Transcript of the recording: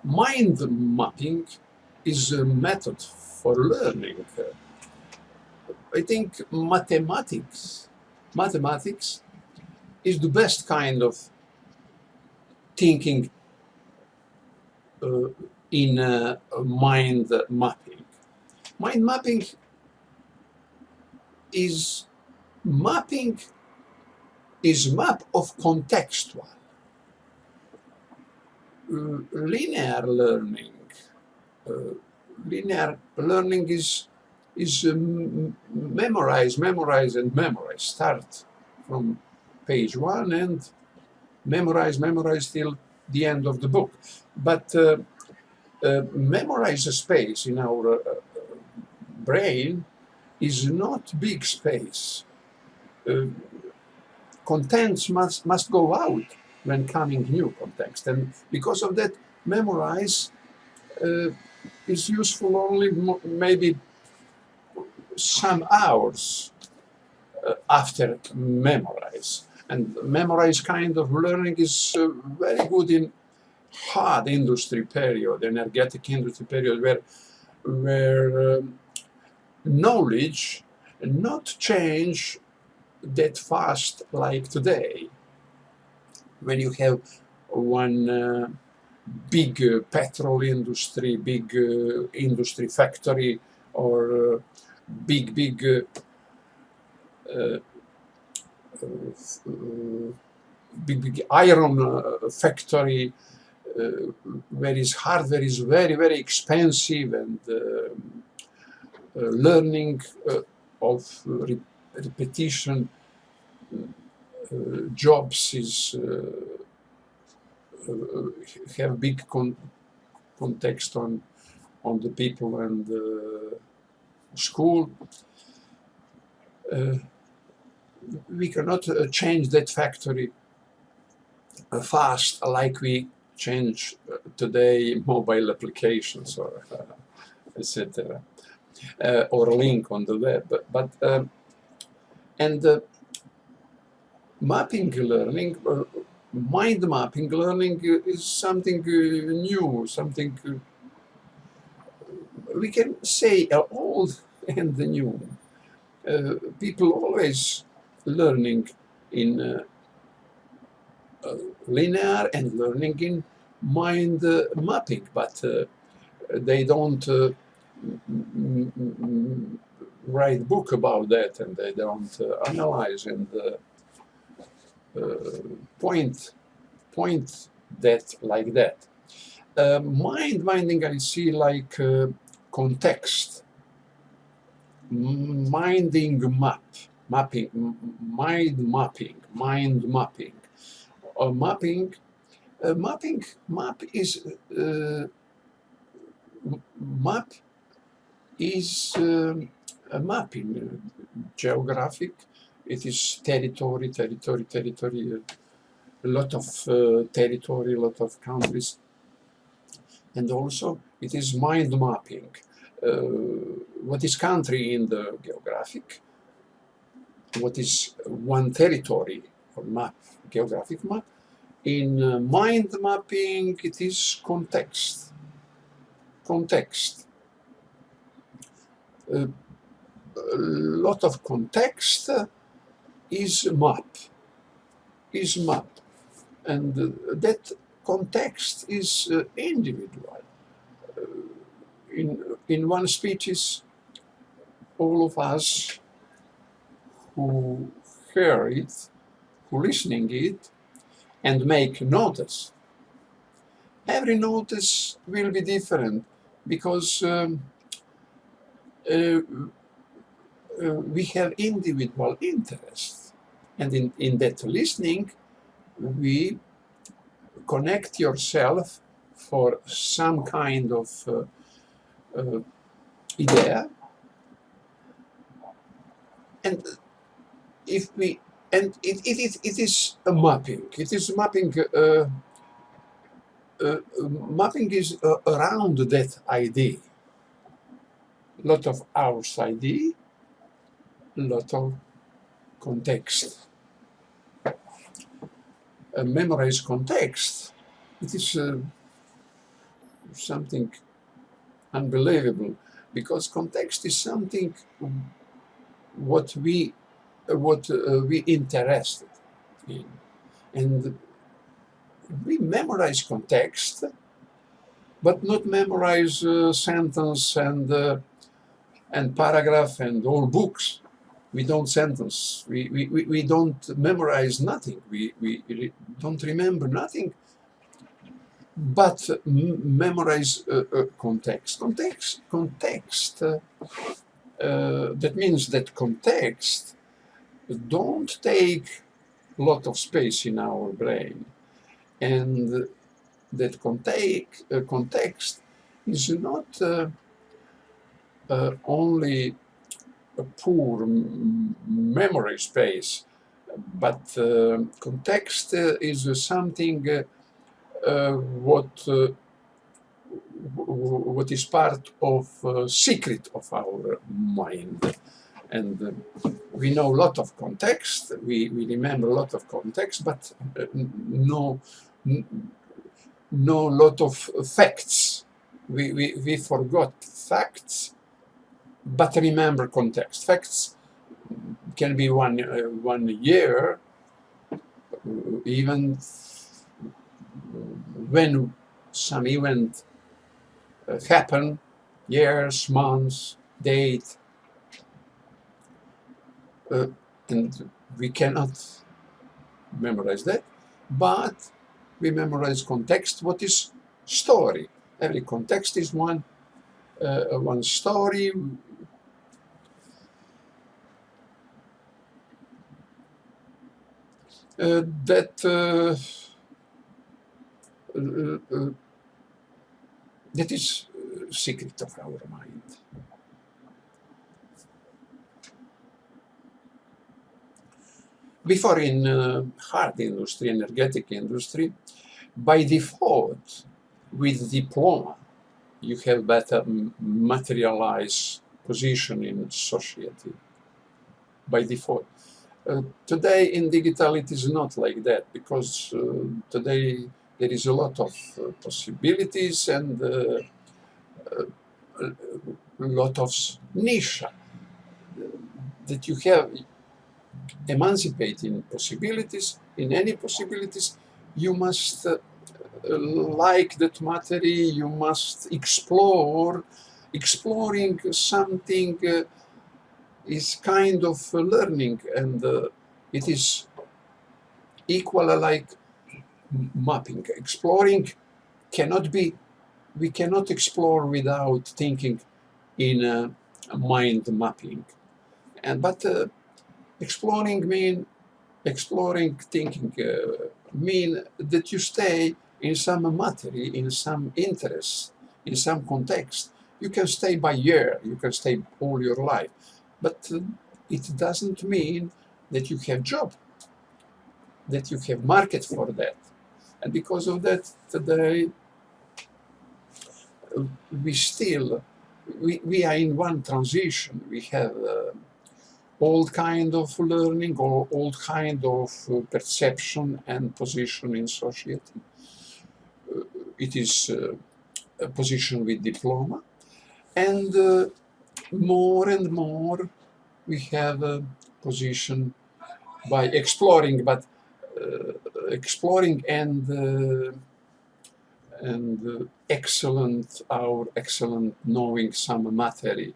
Mind mapping is a method for learning. I think mathematics is the best kind of thinking in mind mapping. Mind mapping is mapping is map of contextual. Linear learning. Linear learning is memorize, memorize, and memorize. Start from page 1 and memorize till the end of the book. But memorize a space in our brain is not big space. Contents must go out when coming new context, and because of that, memorize is useful only maybe some hours after memorize. And memorize kind of learning is very good in hard industry period, energetic industry period, where knowledge not change that fast like today. When you have one big petrol industry, big industry factory, or big iron factory, where is hardware is very expensive, and learning of repetition jobs is have big context on the people and school. We cannot change that factory fast like we change today mobile applications or etc. Or link on the web. But and mapping learning, mind mapping learning is something new, something we can say old and new. People always learning in linear and learning in mind mapping, but they don't write book about that, and they don't analyze and point that like that. Mind minding I see like context, minding mapping, mind mapping. Map is a mapping, geographic. It is territory, a lot of territory, a lot of countries, and also it is mind mapping. What is country in the geographic? What is one territory or map, geographic map? In mind mapping, it is context. A lot of context is map, and that context is individual. In one speech, all of us who hear it, who listening it, and make notice. Every notice will be different because we have individual interests, and in that listening we connect yourself for some kind of idea, and if we and it is a mapping. It is mapping. Mapping is around that idea. Lot of hours idea, lot of context. Memorize context. It is something unbelievable, because context is something what we interested in, and we memorize context, but not memorize sentence and paragraph and all books. We don't sentence. We don't memorize nothing. We don't remember nothing, but memorize context. Context. That means that context don't take a lot of space in our brain, and that context is not only a poor memory space, but context is something what is part of secret of our mind. And we know a lot of context, we remember a lot of context, but no lot of facts. We forgot facts, but remember context. Facts can be one year, even when some event happen, years, months, date, and we cannot memorize that, but we memorize context. What is story? Every context is one story. That is secret of our mind. Before, in hard industry, energetic industry, by default, with diploma, you have better materialized position in society. By default. Today in digital it is not like that, because today there is a lot of possibilities and a lot of niche that you have emancipating possibilities. In any possibilities, you must like that matter, you must explore. Exploring something is kind of learning, and it is equal like mapping. Exploring cannot be, we cannot explore without thinking in mind mapping. But exploring thinking mean that you stay in some matter, in some interest, in some context. You can stay by year, you can stay all your life, but it doesn't mean that you have job, that you have market for that. And because of that, today we are in one transition. We have old kind of learning or old kind of perception and position in society. It is a position with diploma, and more we have a position by exploring, but exploring and excellent knowing some matter.